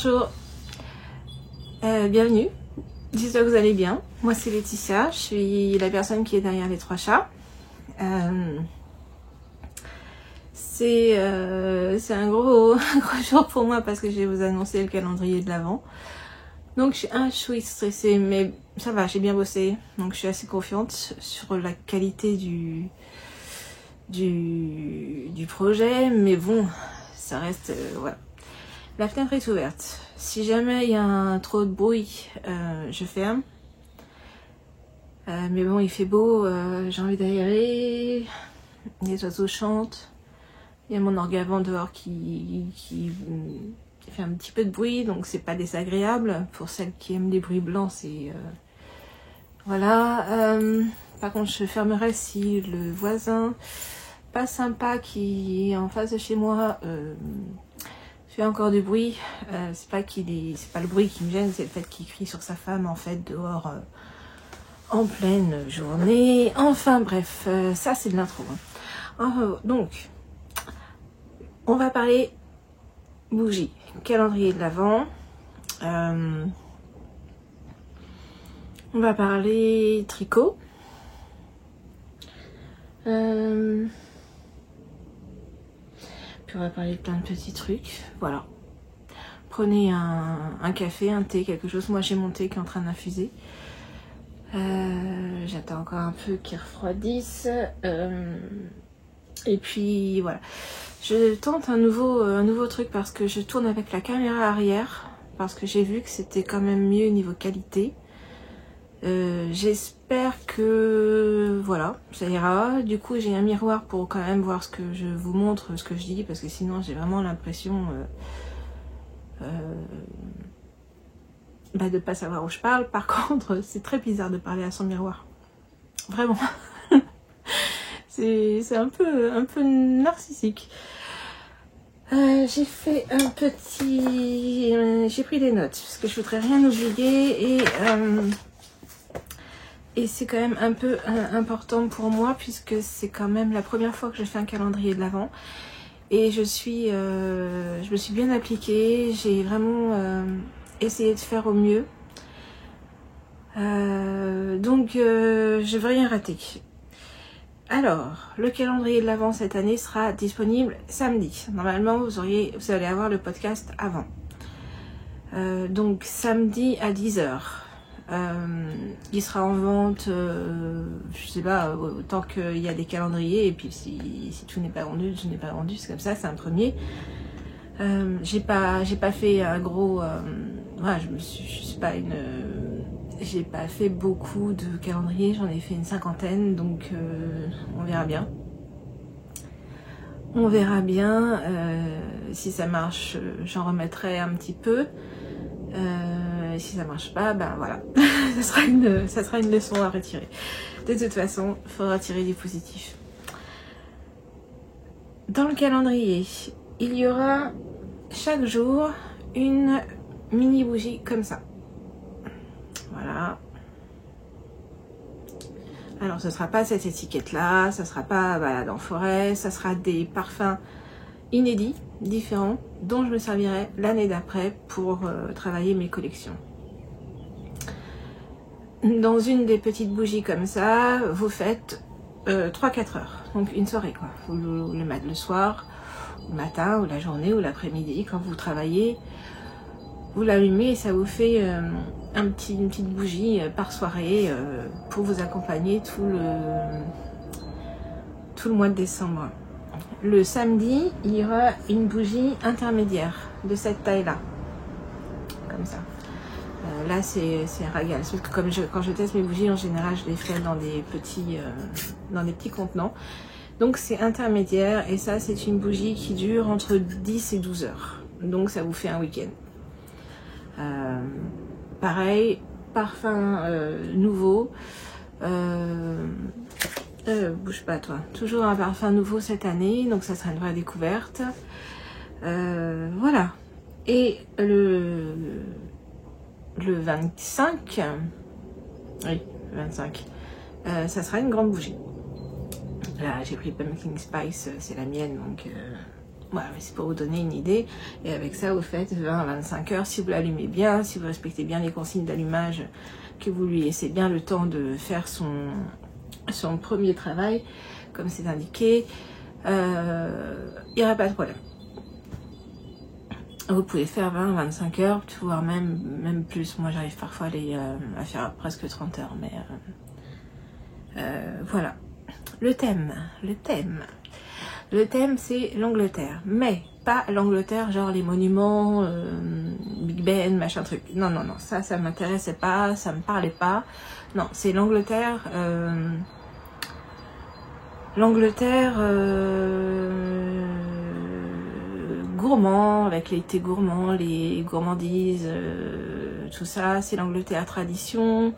Bonjour, bienvenue, j'espère que vous allez bien. Moi c'est Laetitia, je suis la personne qui est derrière les 3 chats. C'est un gros jour pour moi parce que je vais vous annoncer le calendrier de l'Avent. Donc je suis un chouï stressée, mais ça va, j'ai bien bossé. Donc je suis assez confiante sur la qualité du projet, mais bon, ça reste... voilà. La fenêtre est ouverte. Si jamais il y a trop de bruit, je ferme. Mais bon, il fait beau, j'ai envie d'aérer. Les oiseaux chantent. Il y a mon orgue-vent dehors qui fait un petit peu de bruit, donc c'est pas désagréable. Pour celles qui aiment les bruits blancs, c'est... voilà. Par contre, je fermerai si le voisin pas sympa qui est en face de chez moi fait encore du bruit. C'est pas le bruit qui me gêne, c'est le fait qu'il crie sur sa femme en fait dehors en pleine journée. Enfin bref, ça c'est de l'intro. Donc, on va parler bougie, calendrier de l'Avent. On va parler tricot. Puis on va parler de plein de petits trucs. Voilà. Prenez un café, un thé, quelque chose. Moi j'ai mon thé qui est en train d'infuser. J'attends encore un peu qu'il refroidisse. Et puis voilà. Je tente un nouveau truc parce que je tourne avec la caméra arrière. Parce que j'ai vu que c'était quand même mieux niveau qualité. J'espère que voilà, ça ira. Du coup j'ai un miroir pour quand même voir ce que je vous montre, ce que je dis, parce que sinon j'ai vraiment l'impression de pas savoir où je parle. Par contre c'est très bizarre de parler à son miroir, vraiment. c'est un peu narcissique. J'ai fait un petit... j'ai pris des notes parce que je voudrais rien oublier et c'est quand même un peu important pour moi puisque c'est quand même la première fois que je fais un calendrier de l'Avent. Et je me suis bien appliquée, j'ai vraiment essayé de faire au mieux. Donc je veux rien rater. Alors, le calendrier de l'Avent cette année sera disponible samedi. Normalement, vous allez avoir le podcast avant. Donc samedi à 10 h. Il sera en vente, je sais pas, tant qu'il y a des calendriers, et puis si tout n'est pas vendu, tout n'est pas vendu, c'est comme ça, c'est un premier. J'ai pas fait un gros, voilà, j'ai pas fait beaucoup de calendriers, j'en ai fait une 50aine, donc on verra bien. On verra bien, si ça marche, j'en remettrai un petit peu. Si ça marche pas, ben voilà, ça sera une leçon à retirer. De toute façon, il faudra tirer du positif. Dans le calendrier, il y aura chaque jour une mini bougie comme ça. Voilà. Alors ce sera pas cette étiquette là, ça sera pas balade en forêt, ça sera des parfums inédits, différents, dont je me servirai l'année d'après pour travailler mes collections. Dans une des petites bougies comme ça, vous faites 3-4 heures, donc une soirée quoi. Vous le soir, le matin, ou la journée, ou l'après-midi, quand vous travaillez, vous l'allumez et ça vous fait une petite bougie par soirée pour vous accompagner tout le mois de décembre. Le samedi, il y aura une bougie intermédiaire de cette taille-là, comme ça. Là, c'est un régal. Parce que quand je teste mes bougies, en général, je les fais dans des petits contenants. Donc, c'est intermédiaire. Et ça, c'est une bougie qui dure entre 10 et 12 heures. Donc, ça vous fait un week-end. Pareil, parfum nouveau. Bouge pas toi. Toujours un parfum nouveau cette année, donc ça sera une vraie découverte. Voilà. Et le 25, oui, le 25, ça sera une grande bougie. Là, j'ai pris Pumpkin Spice, c'est la mienne, donc Voilà, c'est pour vous donner une idée. Et avec ça, vous faites 20 à 25 heures. Si vous l'allumez bien, si vous respectez bien les consignes d'allumage, que vous lui laissez bien le temps de faire son premier travail, comme c'est indiqué, il n'y aura pas de problème. Vous pouvez faire 20-25 heures, voire même plus. Moi, j'arrive parfois à faire presque 30 heures. Mais voilà. Le thème, c'est l'Angleterre. Mais pas l'Angleterre, genre les monuments, Big Ben, machin truc. Non, ça m'intéressait pas, ça me parlait pas. Non, c'est l'Angleterre... gourmand, avec les thés gourmands, les gourmandises, tout ça, c'est l'Angleterre tradition.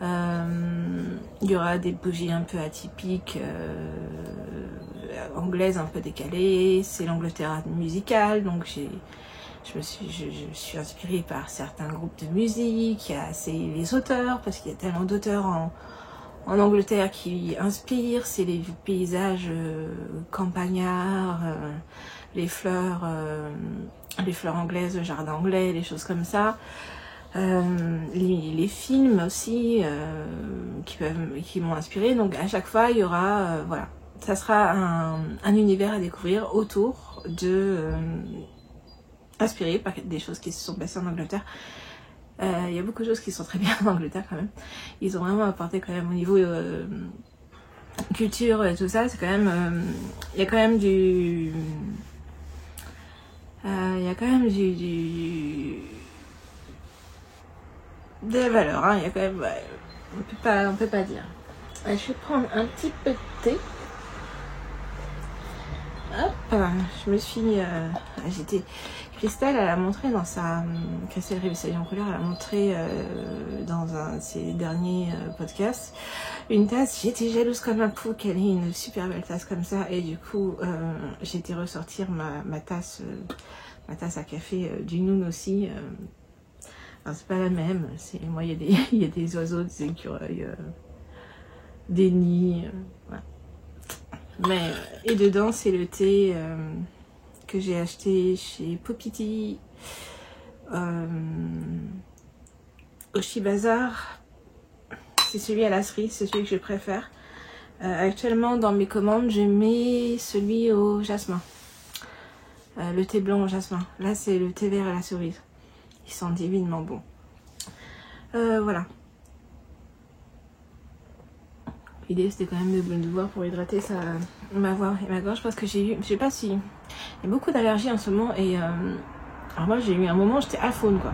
Il y aura des bougies un peu atypiques, anglaises un peu décalées, c'est l'Angleterre musicale, donc je suis inspirée par certains groupes de musique, c'est les auteurs, parce qu'il y a tellement d'auteurs en Angleterre qui inspirent, c'est les paysages campagnards, les fleurs anglaises, le jardin anglais, les choses comme ça. Les films aussi qui m'ont inspiré. Donc à chaque fois, il y aura, voilà, ça sera un univers à découvrir autour de inspiré par des choses qui se sont passées en Angleterre. Il y a beaucoup de choses qui sont très bien en Angleterre quand même. Ils ont vraiment apporté quand même au niveau culture et tout ça. C'est quand même, il y a quand même du de la valeur, hein. Il y a quand même, ouais, on peut pas dire. Je vais prendre un petit peu de thé. Hop, je me suis j'étais Christelle, elle a montré dans sa Christelle Révélation couleur, elle a montré dans un de ses derniers podcasts une tasse. J'étais jalouse comme un pou qu'elle ait une super belle tasse comme ça, et du coup j'ai été ressortir ma tasse à café du Noun aussi. Enfin, c'est pas la même, moi il y a des oiseaux, des écureuils, des nids, voilà. Mais et dedans c'est le thé que j'ai acheté chez Popiti au Shibazar. C'est celui à la cerise, c'est celui que je préfère. Actuellement dans mes commandes je mets celui au jasmin, le thé blanc au jasmin. Là c'est le thé vert à la cerise, ils sont divinement bons. Voilà. L'idée c'était quand même de voir pour hydrater ma voix et ma gorge, parce que j'ai eu, je sais pas si, il y a beaucoup d'allergies en ce moment, et alors moi j'ai eu un moment, j'étais à faune quoi.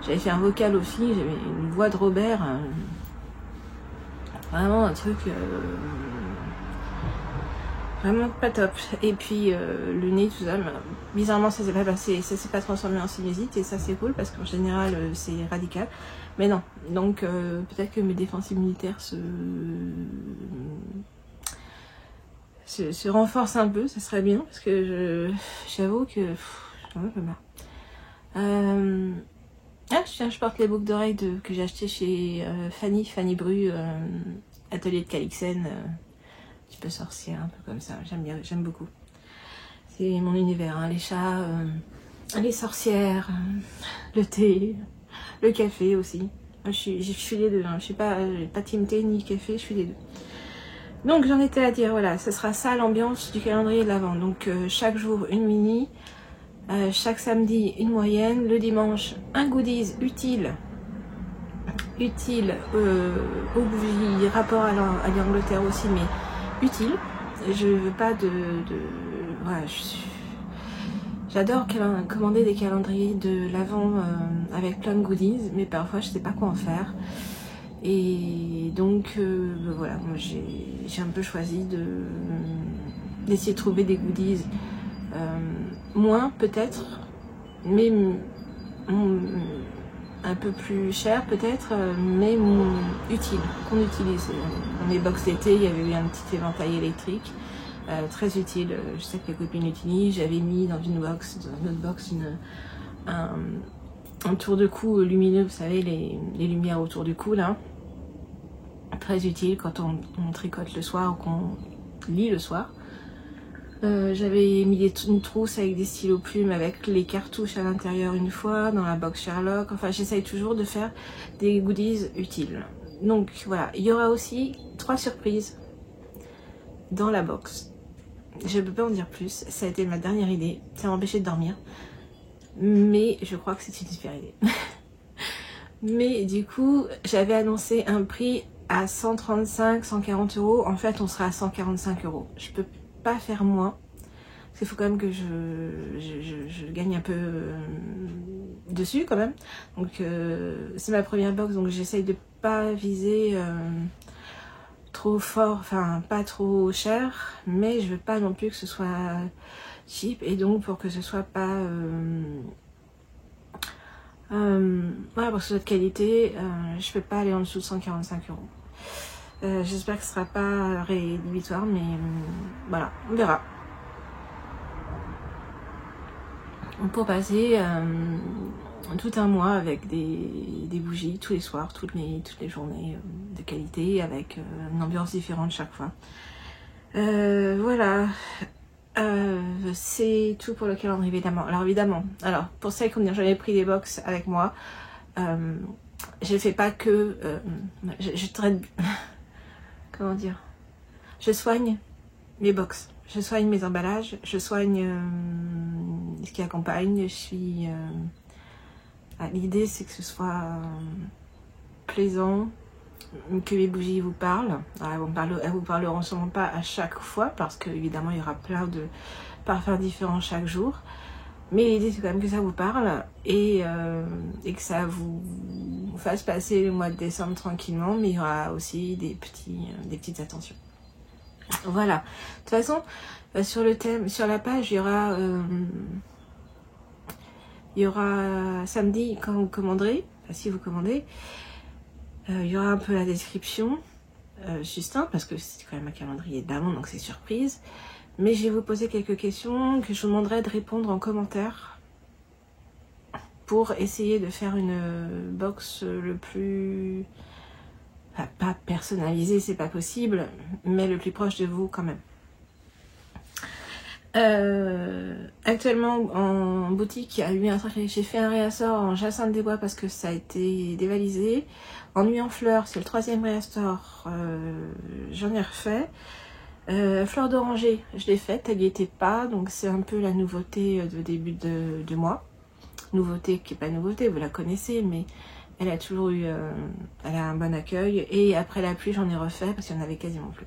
J'avais fait un vocal aussi, j'avais une voix de Robert, vraiment un truc vraiment pas top. Et puis le nez, tout ça, bizarrement ça s'est pas passé, ça s'est pas transformé en sinusite, et ça c'est cool parce qu'en général c'est radical. Mais non, donc peut-être que mes défenses immunitaires se renforcent un peu, ça serait bien, parce que j'avoue que j'en ai pas marre. Je porte les boucles d'oreilles que j'ai achetées chez Fanny Bru, atelier de Calixen, un petit peu sorcière, un peu comme ça, j'aime bien, j'aime beaucoup. C'est mon univers, hein, les chats, les sorcières, le thé, le café aussi. Je suis les deux, hein. Je suis pas team thé ni café, je suis les deux. Donc j'en étais à dire, voilà, ce sera ça l'ambiance du calendrier de l'Avent. Donc chaque jour une mini, chaque samedi une moyenne, le dimanche un goodies utile aux bougies, rapport à l'Angleterre aussi, mais utile. Je veux pas voilà, j'adore commander des calendriers de l'Avent avec plein de goodies, mais parfois je sais pas quoi en faire. Et donc voilà, moi j'ai un peu choisi d'essayer de trouver des goodies moins peut-être, mais un peu plus cher peut-être, mais utile, qu'on utilise. Dans mes box d'été, il y avait eu un petit éventail électrique. Très utile, je sais que les copines l'utilisent. J'avais mis dans une autre box un tour de cou lumineux, vous savez, les lumières autour du cou là. Très utile quand on tricote le soir ou qu'on lit le soir. J'avais mis une trousse avec des stylos plumes avec les cartouches à l'intérieur une fois, dans la box Sherlock. Enfin, j'essaye toujours de faire des goodies utiles. Donc voilà, il y aura aussi 3 surprises dans la box. Je ne peux pas en dire plus, ça a été ma dernière idée, ça m'a empêché de dormir. Mais je crois que c'est une super idée. Mais du coup, j'avais annoncé un prix à 135, 140 euros. En fait, on sera à 145 euros. Je peux pas faire moins. Parce qu'il faut quand même que je gagne un peu dessus quand même. Donc c'est ma première box, donc j'essaye de pas viser trop fort, enfin pas trop cher, mais je veux pas non plus que ce soit cheap, et donc pour que ce soit pas voilà, pour que ce soit de qualité, je peux pas aller en dessous de 145 euros. J'espère que ce sera pas rédhibitoire, mais voilà, on verra. Pour passer tout un mois avec des bougies tous les soirs, toutes les journées de qualité, avec une ambiance différente chaque fois. Voilà, c'est tout pour le calendrier évidemment. Alors évidemment, pour celles qui n'ont jamais pris des box avec moi, je fais pas que je traite comment dire, je soigne mes box, je soigne mes emballages, je soigne ce qui accompagne. Je suis l'idée c'est que ce soit plaisant, que les bougies vous parlent. Alors, elles vous parleront sûrement pas à chaque fois parce que évidemment il y aura plein de parfums différents chaque jour, mais l'idée c'est quand même que ça vous parle et que ça vous fasse passer le mois de décembre tranquillement, mais il y aura aussi des petites attentions. Voilà, de toute façon sur le thème, sur la page, il y aura samedi quand vous commanderez, enfin, si vous commandez, il y aura un peu la description, juste parce que c'est quand même un calendrier d'avant, donc c'est surprise. Mais je vais vous poser quelques questions que je vous demanderai de répondre en commentaire pour essayer de faire une box le plus... Enfin, pas personnalisé, c'est pas possible, mais le plus proche de vous quand même. Actuellement en boutique, il y a eu j'ai fait un réassort en jacinthe des bois parce que ça a été dévalisé. En nuit en fleurs, c'est le 3e réassort, j'en ai refait. Fleur d'oranger, je l'ai faite, elle n'y était pas, donc c'est un peu la nouveauté de début de mois. Nouveauté qui n'est pas nouveauté, vous la connaissez, mais elle a toujours eu elle a un bon accueil. Et après la pluie, j'en ai refait parce qu'il n'y en avait quasiment plus.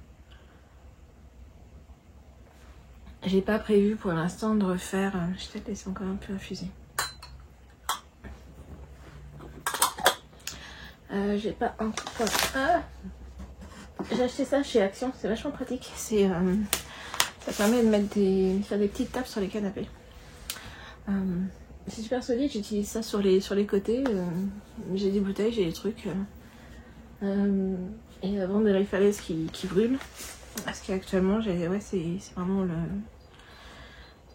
J'ai pas prévu pour l'instant de refaire. Je vais peut-être laisser encore un peu infuser. J'ai pas encore. J'ai acheté ça chez Action, c'est vachement pratique. Ça permet de faire des petites tapes sur les canapés. C'est super solide, j'utilise ça sur les côtés. J'ai des bouteilles, j'ai des trucs. Et avant de les falaises qui brûlent. Parce qu'actuellement, c'est vraiment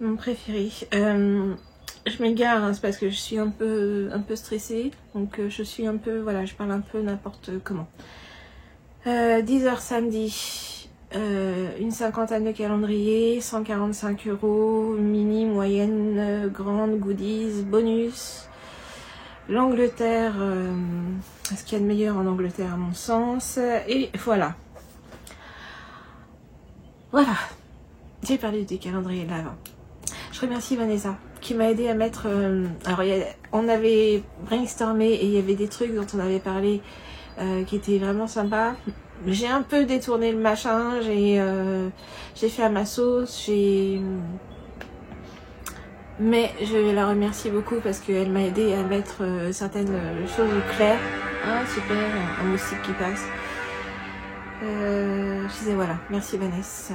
mon préféré. Je m'égare, hein, c'est parce que je suis un peu stressée. Donc je suis un peu, voilà, je parle un peu n'importe comment. 10h samedi, une cinquantaine de calendriers, 145 €, mini, moyenne, grande, goodies, bonus. L'Angleterre, ce qu'il y a de meilleur en Angleterre à mon sens. Et voilà. Voilà, j'ai parlé du calendrier de l'Avent. Je remercie Vanessa qui m'a aidé à mettre... on avait brainstormé et il y avait des trucs dont on avait parlé qui étaient vraiment sympas. J'ai un peu détourné le machin, j'ai fait à ma sauce, mais je la remercie beaucoup parce qu'elle m'a aidé à mettre certaines choses claires. Ah super, un moustique qui passe. Je disais voilà, merci Vanessa.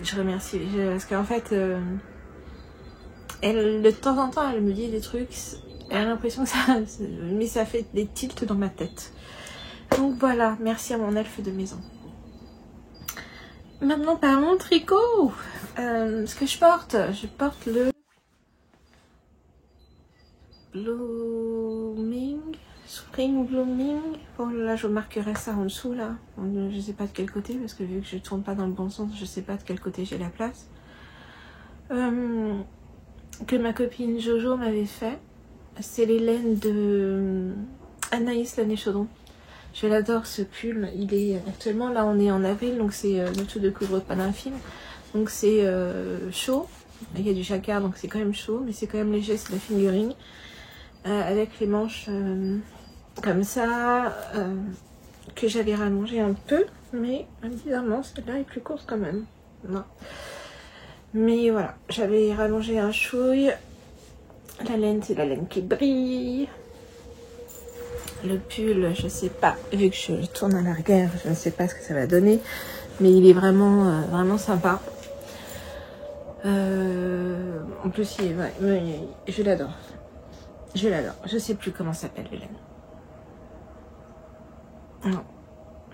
Je remercie parce qu'en fait elle de temps en temps elle me dit des trucs, elle a l'impression que ça fait des tilts dans ma tête. Donc voilà, merci à mon elfe de maison. Maintenant parlons tricot. Ce que je porte le Blooming, Spring Blooming. Bon là je marquerai ça en dessous là. Je sais pas de quel côté parce que vu que je tourne pas dans le bon sens, je sais pas de quel côté j'ai la place. que ma copine Jojo m'avait fait. C'est les laines de Anaïs Lané Chaudron. Je l'adore ce pull. Il est actuellement, là on est en avril, donc c'est le tout de couvre-pas d'un film. Donc c'est chaud. Il y a du jacquard, donc c'est quand même chaud, mais c'est quand même léger, c'est de la fingering. Avec les manches comme ça, que j'avais rallongé un peu, mais bizarrement celle-là est plus courte quand même. Non. Mais voilà, j'avais rallongé un chouille. La laine, c'est la laine qui brille. Le pull, je sais pas, vu que je tourne à l'arrière, je ne sais pas ce que ça va donner, mais il est vraiment, vraiment sympa. En plus, je l'adore. Je l'adore. Je sais plus comment s'appelle les laines. Non,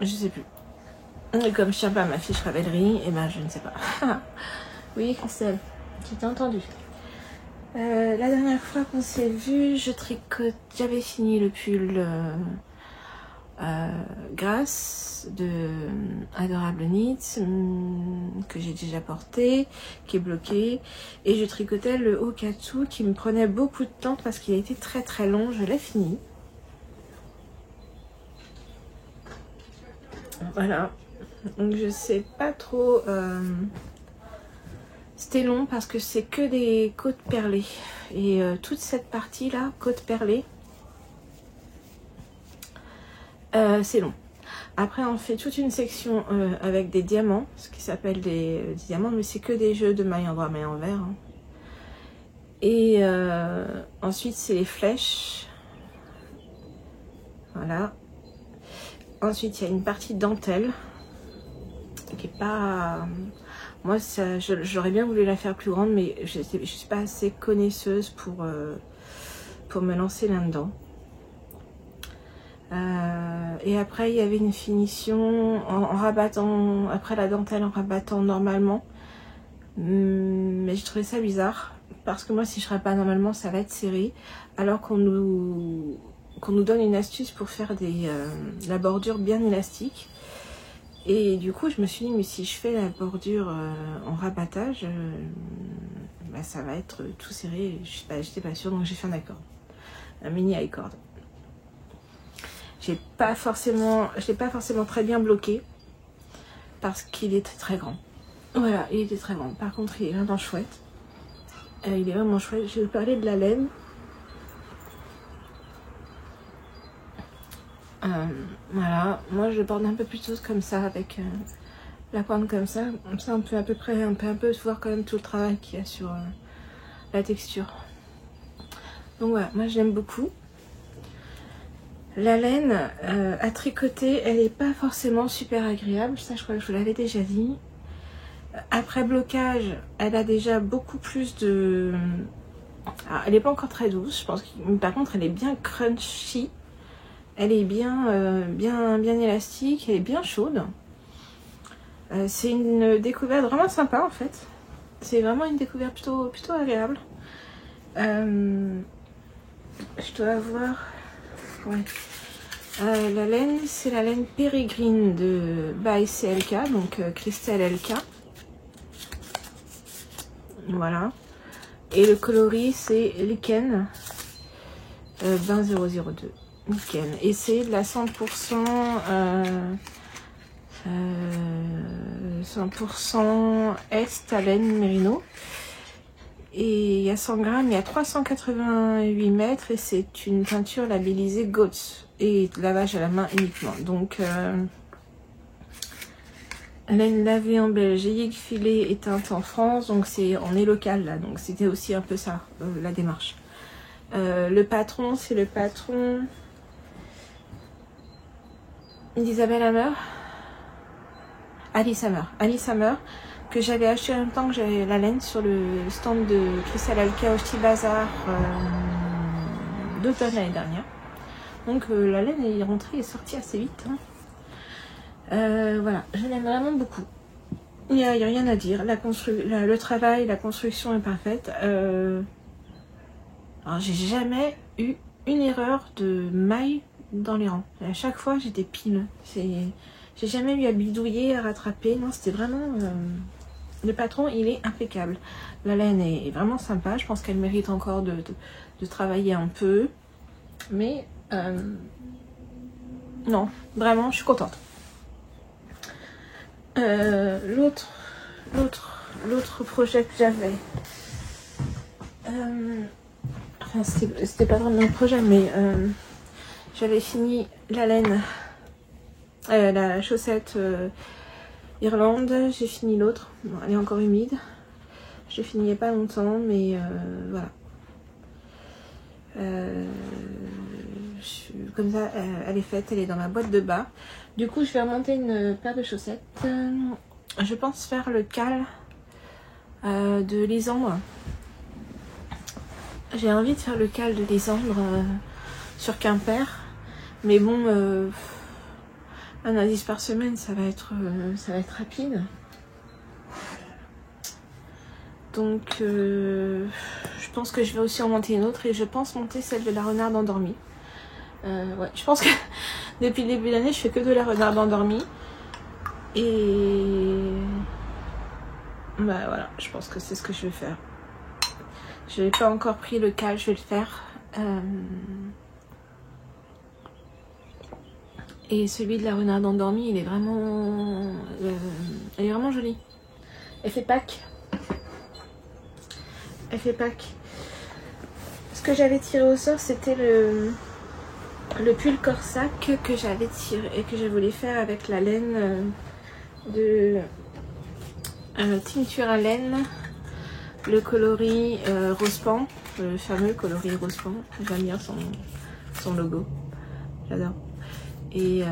je sais plus. Et comme je tiens pas ma fiche Ravelry, et ben je ne sais pas. Oui, Christelle, tu t'es entendu. La dernière fois qu'on s'est vu, j'avais fini le pull Grâce de Adorable Knits que j'ai déjà porté, qui est bloqué, et je tricotais le Okatsu qui me prenait beaucoup de temps parce qu'il a été très très long. Je l'ai fini. Voilà, donc je sais pas trop. C'était long parce que c'est que des côtes perlées. Et toute cette partie là, côte perlée, c'est long. Après on fait toute une section avec des diamants, ce qui s'appelle des diamants, mais c'est que des jeux de mailles en drap, mailles en verre. Hein. Et ensuite c'est les flèches. Voilà. Ensuite il y a une partie dentelle qui est pas... Moi, j'aurais bien voulu la faire plus grande, mais je suis pas assez connaisseuse pour me lancer là-dedans. Et après, il y avait une finition en rabattant, après la dentelle, en rabattant normalement. Mais je trouvais ça bizarre, parce que moi, si je rabats normalement, ça va être serré. Alors qu'on nous donne une astuce pour faire la bordure bien élastique. Et du coup, je me suis dit, mais si je fais la bordure en rabattage, bah, ça va être tout serré. J'étais pas sûre, donc j'ai fait un accord. Un mini I-cord. Je l'ai pas forcément très bien bloqué, parce qu'il était très grand. Voilà, il était très grand. Par contre, il est vraiment chouette. Il est vraiment chouette. Je vais vous parler de la laine. Voilà, moi je borde un peu plutôt comme ça, avec la pointe comme ça on peut à peu près, on peut un peu voir quand même tout le travail qu'il y a sur la texture. Donc voilà, moi j'aime beaucoup. La laine à tricoter, elle n'est pas forcément super agréable, ça je crois que je vous l'avais déjà dit. Après blocage, elle a déjà beaucoup plus de... Alors, elle n'est pas encore très douce, je pense que... Par contre elle est bien crunchy. Elle est bien élastique, elle est bien chaude. C'est une découverte vraiment sympa en fait. C'est vraiment une découverte plutôt agréable. Je dois avoir... Ouais. La laine, c'est la laine Pérégrine de by CLK, donc Christelle LK. Voilà. Et le coloris, c'est Lichen 20002. Nickel. Et c'est de la 100% 100% Est à laine mérino. Et il y a 100 grammes, il y a 388 mètres et c'est une peinture labellisée GOTS et lavage à la main uniquement. Donc laine lavée en Belgique, filet éteinte en France, donc on est local là, donc c'était aussi un peu ça la démarche. Le patron, c'est le patron d'Isabelle Hammer, Alice Hammer, que j'avais acheté en même temps que j'avais la laine sur le stand de Christelle Alka au Petit Bazar d'automne l'année dernière. Donc la laine est rentrée et sortie assez vite. Hein. Voilà, je l'aime vraiment beaucoup. Il n'y a rien à dire. Le travail, la construction est parfaite. Alors j'ai jamais eu une erreur de maille dans les rangs. À chaque fois j'étais pile. J'ai jamais eu à bidouiller, à rattraper. Non, c'était vraiment Le patron, il est impeccable. La laine est vraiment sympa. Je pense qu'elle mérite encore de travailler un peu. Mais non, vraiment, je suis contente. L'autre projet que j'avais, enfin c'était pas vraiment un projet, mais j'avais fini la laine, la chaussette Irlande. J'ai fini l'autre, bon, elle est encore humide. Je l'ai fini il n'y a pas longtemps, mais voilà. Comme ça, elle est faite, elle est dans ma boîte de bas. Du coup, je vais remonter une paire de chaussettes. Je pense faire le cal de Lisandre. J'ai envie de faire le cal de Lisandre sur Quimper. Mais bon, un indice par semaine, ça va être rapide. Donc, je pense que je vais aussi en monter une autre. Et je pense monter celle de la renarde endormie. Ouais, je pense que depuis le début de l'année, je fais que de la renarde endormie. Et bah voilà, je pense que c'est ce que je vais faire. Je n'ai pas encore pris le cal, je vais le faire. Et celui de la renarde endormie, il est vraiment, elle est vraiment jolie. Elle fait Pâques. Elle fait Pâques. Ce que j'avais tiré au sort, c'était le pull corsac que j'avais tiré et que je voulais faire avec la laine de tincture à laine, le coloris rose pan, le fameux coloris rose pan. J'aime bien son logo, j'adore. Et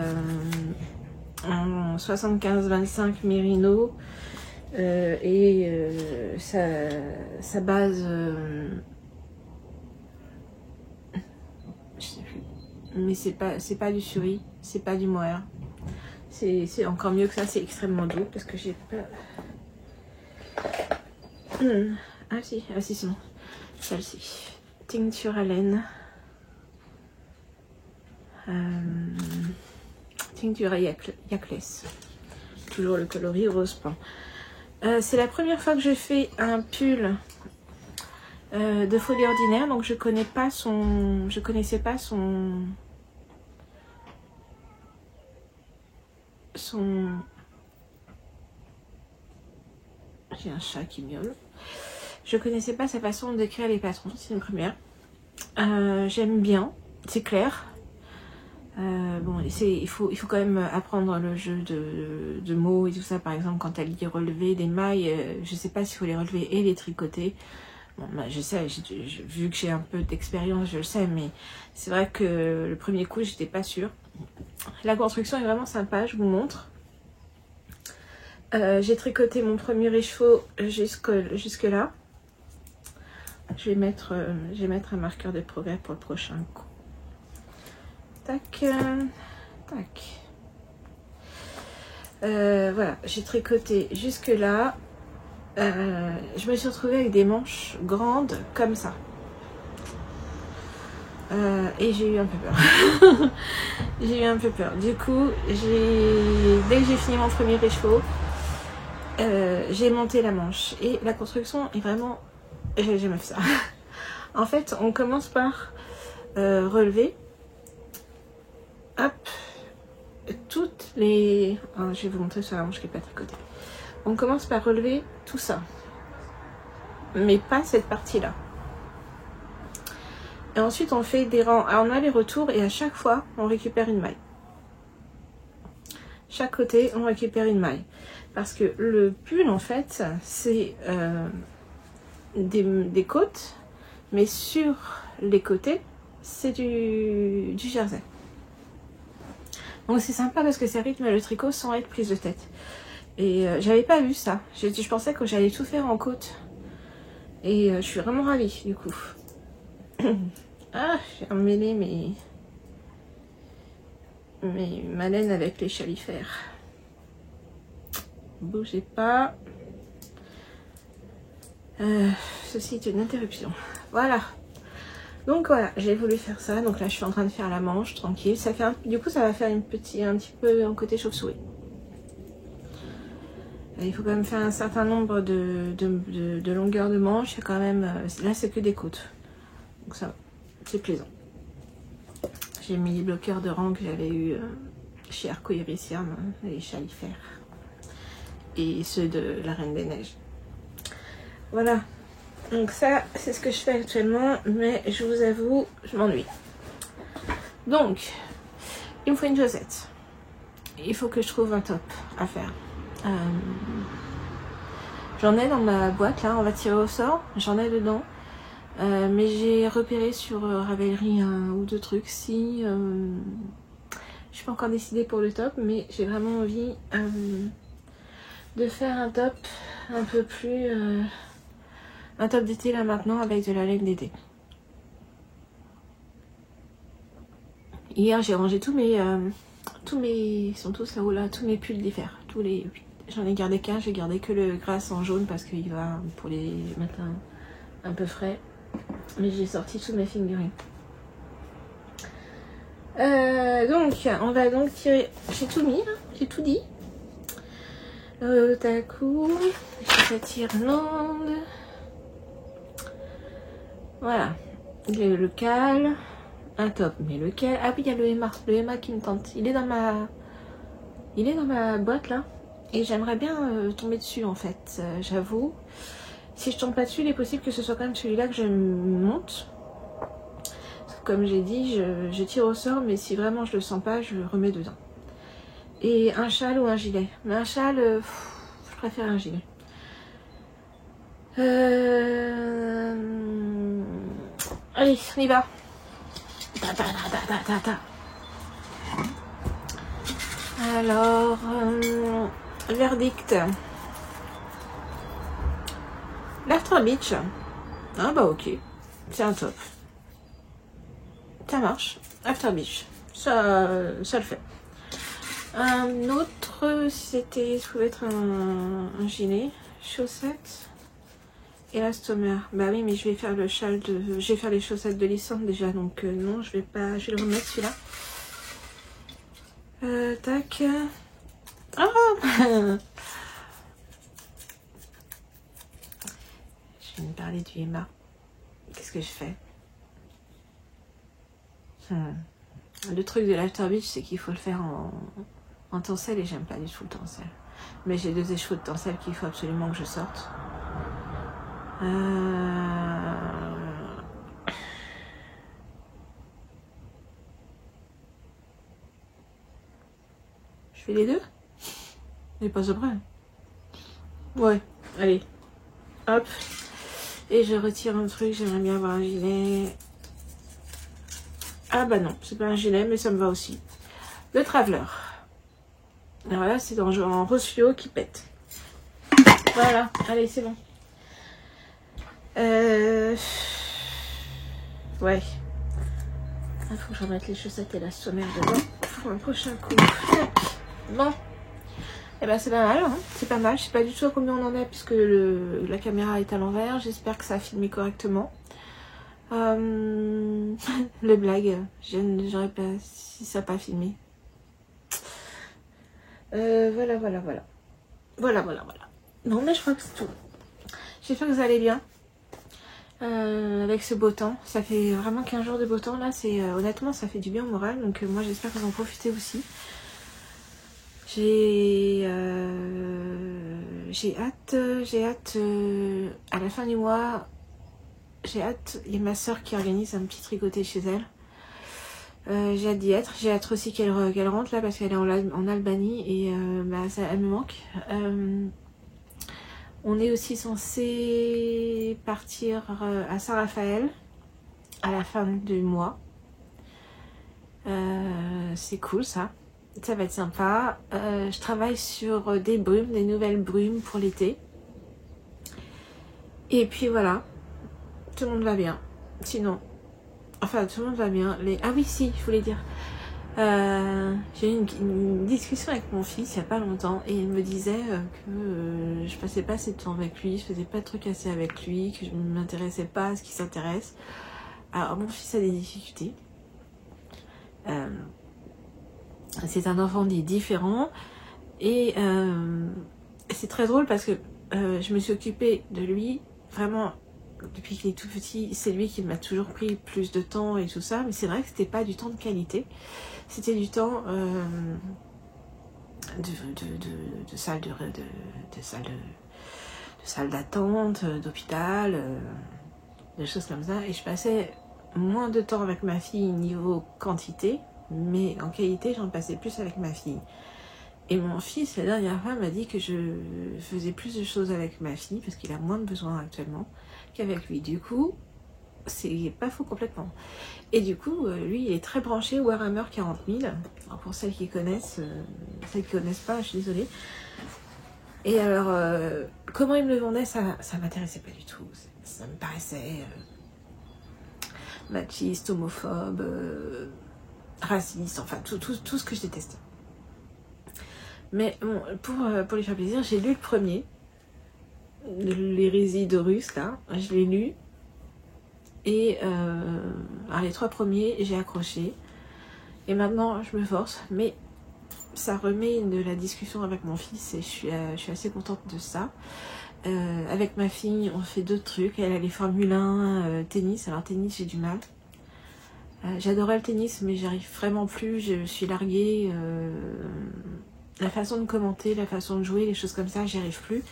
en 75-25 mérino et sa base, je sais plus, mais c'est pas du suri, c'est pas du mohair. C'est encore mieux que ça, c'est extrêmement doux parce que j'ai pas. Ah si, c'est bon. Celle-ci. Tincture à laine. Tincture à Yackless. Toujours le coloris rose pan. C'est la première fois que je fais un pull de folie ordinaire, donc je connaissais pas son. J'ai un chat qui miaule. Je connaissais pas sa façon d'écrire les patrons, c'est une première. J'aime bien, c'est clair. Bon, il faut quand même apprendre le jeu de mots et tout ça. Par exemple, quand elle dit relever des mailles, je sais pas s'il faut les relever et les tricoter. Bon, bah, je sais, vu que j'ai un peu d'expérience, je le sais, mais c'est vrai que le premier coup, j'étais pas sûre. La construction est vraiment sympa, je vous montre. J'ai tricoté mon premier écheveau jusque là. Je vais mettre un marqueur de progrès pour le prochain coup. Tac, tac. Voilà, j'ai tricoté jusque là. Je me suis retrouvée avec des manches grandes comme ça. Et j'ai eu un peu peur. J'ai eu un peu peur. Du coup, dès que j'ai fini mon premier écheveau, j'ai monté la manche. Et la construction est vraiment... J'ai jamais fait ça. En fait, on commence par relever. Hop. Toutes les... Oh, je vais vous montrer sur la manche qui n'est pas tricotée. On commence par relever tout ça. Mais pas cette partie-là. Et ensuite, on fait des rangs en aller-retour et à chaque fois, on récupère une maille. Chaque côté, on récupère une maille. Parce que le pull, en fait, c'est des côtes, mais sur les côtés, c'est du jersey. Donc c'est sympa parce que ça rythme le tricot sans être prise de tête. Et j'avais pas vu ça. Je pensais que j'allais tout faire en côte. Et je suis vraiment ravie du coup. Ah, j'ai emmêlé ma laine avec les chalifères. Bougez pas. Ceci est une interruption. Voilà. Donc voilà, j'ai voulu faire ça. Donc là, je suis en train de faire la manche tranquille. Ça fait du coup, ça va faire un petit peu un côté chauve-souris. il faut quand même faire un certain nombre de longueurs de manche. Il y a quand même, là c'est que des côtes, donc ça, c'est plaisant. J'ai mis les bloqueurs de rang que j'avais eu chez Arco Iris, les chalifères, et ceux de la Reine des Neiges. Voilà, donc ça c'est ce que je fais actuellement, mais je vous avoue, je m'ennuie. Donc, il me faut une chaussette. Il faut que je trouve un top à faire. J'en ai dans ma boîte là, on va tirer au sort, j'en ai dedans. Mais j'ai repéré sur Ravelry un ou deux trucs. Si je suis pas encore décidée pour le top, mais j'ai vraiment envie de faire un top un peu plus un top d'été là maintenant avec de la laine d'été. Hier j'ai rangé tous mes ils sont tous là-haut là, tous mes pulls d'hiver, j'en ai gardé qu'un, j'ai gardé que le grasse en jaune parce qu'il va pour les matins un peu frais. Mais j'ai sorti toutes mes figurines. Donc, on va donc tirer. J'ai tout mis, hein, j'ai tout dit. Otaku, cette Irlande. Voilà. Le cal. Un top. Mais lequel? Ah oui, il y a le Emma. Le Emma qui me tente. Il est dans ma boîte là. Et j'aimerais bien tomber dessus en fait. J'avoue. Si je tombe pas dessus, il est possible que ce soit quand même celui-là que je monte. Comme j'ai dit, je tire au sort, mais si vraiment je le sens pas, je le remets dedans. Et un châle ou un gilet. Mais un châle, je préfère un gilet. Allez, on y va. Alors, verdict. L'After Beach. Ah bah ok, c'est un top. Ça marche. After Beach. Ça le fait. Un autre, c'était, ça pouvait être un gilet, chaussettes, élastomère. Bah oui, mais je vais faire le châle de, je vais faire les chaussettes de Lysandre déjà, donc non, je vais pas, je vais le remettre celui-là. Tac. Ah. Je vais me parler du Emma. Qu'est-ce que je fais? Le truc de l'After Beach, c'est qu'il faut le faire en tencel et j'aime pas du tout le tencel. Mais j'ai 2 écheveaux de tencel qu'il faut absolument que je sorte. Je fais les deux? Mais pas au bras. Ouais, allez. Hop. Et je retire un truc, j'aimerais bien avoir un gilet. Ah bah non, c'est pas un gilet, mais ça me va aussi. Le Traveler. Alors là, c'est en rose fluo qui pète. Voilà, allez, c'est bon. Ouais. Il faut que je remette les chaussettes et la sommaire dedans pour un prochain coup. Bon. Et ben c'est pas mal, hein. C'est pas mal. Je sais pas du tout à combien on en est puisque la caméra est à l'envers. J'espère que ça a filmé correctement. Le blague, j'aurais pas si ça n'a pas filmé. Voilà. Non mais je crois que c'est tout. J'espère que vous allez bien. Avec ce beau temps. Ça fait vraiment 15 jours de beau temps là. Honnêtement ça fait du bien au moral. Donc moi j'espère que vous en profitez aussi. J'ai hâte à la fin du mois. J'ai hâte, il y a ma soeur qui organise un petit tricoté chez elle. J'ai hâte d'y être. J'ai hâte aussi qu'elle rentre là parce qu'elle est en Albanie et elle me manque. On est aussi censé partir à Saint-Raphaël à la fin du mois. C'est cool ça. Ça va être sympa. Je travaille sur des nouvelles brumes pour l'été. Et puis voilà. Tout le monde va bien. Sinon, enfin tout le monde va bien. Ah oui si, je voulais dire. J'ai eu une discussion avec mon fils il n'y a pas longtemps et il me disait que je passais pas assez de temps avec lui, je faisais pas de trucs assez avec lui, que je ne m'intéressais pas à ce qu'il s'intéresse. Alors mon fils a des difficultés. C'est un enfant dit différent et c'est très drôle parce que je me suis occupée de lui vraiment depuis qu'il est tout petit. C'est lui qui m'a toujours pris plus de temps et tout ça, mais c'est vrai que c'était pas du temps de qualité, c'était du temps de salle d'attente, d'hôpital, des choses comme ça, et je passais moins de temps avec ma fille niveau quantité, mais en qualité j'en passais plus avec ma fille. Et mon fils, la dernière fois, m'a dit que je faisais plus de choses avec ma fille, parce qu'il a moins de besoins actuellement, qu'avec lui. Du coup, c'est pas faux complètement. Et du coup, lui, il est très branché Warhammer 40 000. Alors pour celles qui connaissent pas, je suis désolée. Et alors, comment il me le vendait, ça m'intéressait pas du tout. Ça me paraissait machiste, homophobe, raciste, enfin tout ce que je déteste. Mais bon, pour lui faire plaisir, j'ai lu le premier, l'hérésie d'Horus, là, je l'ai lu. Et alors les 3 premiers, j'ai accroché. Et maintenant, je me force, mais ça remet de la discussion avec mon fils et je suis assez contente de ça. Avec ma fille, on fait d'autres trucs. Elle a les Formule 1, tennis. Alors tennis, j'ai du mal. J'adorais le tennis, mais j'arrive vraiment plus. Je suis larguée. La façon de commenter, la façon de jouer, les choses comme ça, j'y arrive plus.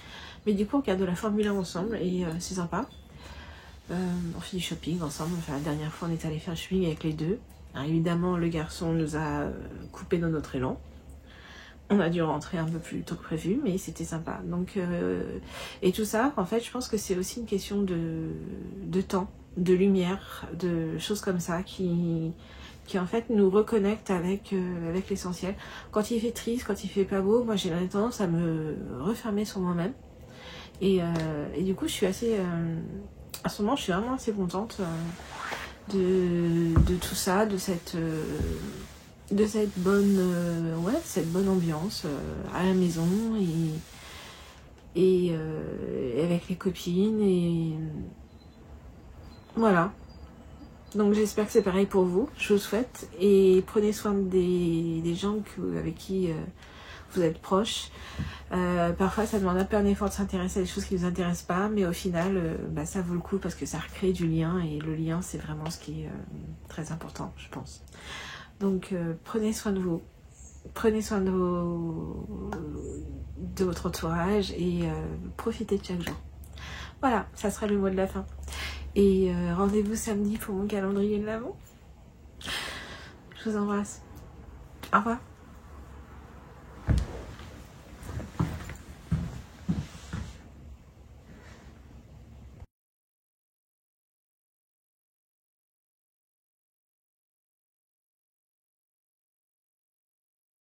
Mais du coup, on regarde de la Formule 1 ensemble et c'est sympa. On fait du shopping ensemble. Enfin, la dernière fois, on est allé faire du shopping avec les deux. Alors, évidemment, le garçon nous a coupé dans notre élan. On a dû rentrer un peu plus tôt que prévu, mais c'était sympa. Donc, et tout ça, en fait, je pense que c'est aussi une question de temps, de lumière, de choses comme ça qui en fait nous reconnectent avec l'essentiel. Quand il fait triste, quand il fait pas beau, moi j'ai tendance à me refermer sur moi-même. Et du coup, je suis assez... à ce moment, je suis vraiment assez contente de tout ça, de cette bonne ambiance à la maison et avec les copines et voilà. Donc j'espère que c'est pareil pour vous, je vous souhaite, et prenez soin des gens avec qui vous êtes proches. Parfois ça demande un peu un effort de s'intéresser à des choses qui ne vous intéressent pas, mais au final ça vaut le coup parce que ça recrée du lien, et le lien c'est vraiment ce qui est très important, je pense. Donc prenez soin de vous, prenez soin de votre entourage et profitez de chaque jour. Voilà, ça sera le mot de la fin. Et rendez-vous samedi pour mon calendrier de l'Avent. Je vous embrasse. Au revoir.